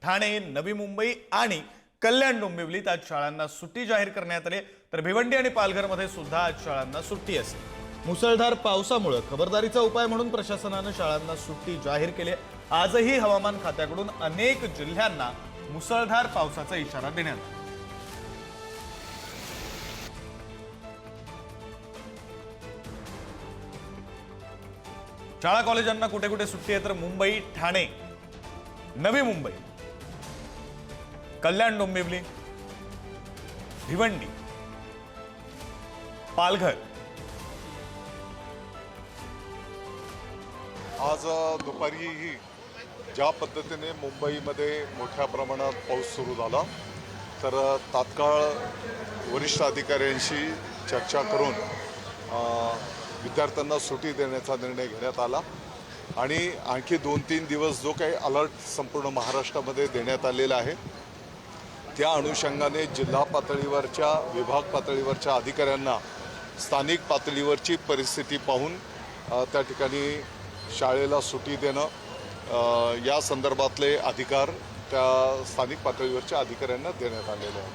ठाणे, नवी मुंबई आणि कल्याण डोंबिवलीत आज शाळांना सुट्टी जाहीर करण्यात आली, तर भिवंडी आणि पालघरमध्ये सुद्धा आज शाळांना सुट्टी असेल। मुसळधार पावसामुळे खबरदारीचा उपाय म्हणून प्रशासनाने शाळांना सुट्टी जाहीर केली। आजही हवामान खात्याकडून अनेक जिल्ह्यांना मुसळधार पावसाचा इशारा देण्यात आला। शाळा कॉलेजांना कुठे कुठे सुट्टी आहे तर मुंबई, ठाणे, नवी मुंबई, कल्याण डोंबिवली, भिवंडी, पालघर। आज दुपारीही ज्या पद्धतीने मुंबईमध्ये मोठ्या प्रमाणात पाऊस सुरू झाला, तर तात्काळ वरिष्ठ अधिकाऱ्यांशी चर्चा करून विद्यार्थ्यांना सुट्टी देण्याचा निर्णय घेण्यात आला आणि आणखी 2-3 दिवस जो काही अलर्ट संपूर्ण महाराष्ट्रामध्ये देण्यात आलेला आहे, त्या अनुषंगाने जिल्हा पातळीवरच्या, विभाग पातळीवरच्या अधिकाऱ्यांना स्थानिक पातळीवरची परिस्थिती पाहून त्या ठिकाणी शाळेला सुट्टी देणं या संदर्भातले अधिकार त्या स्थानिक पातळीवरच्या अधिकाऱ्यांना देण्यात आलेले आहेत।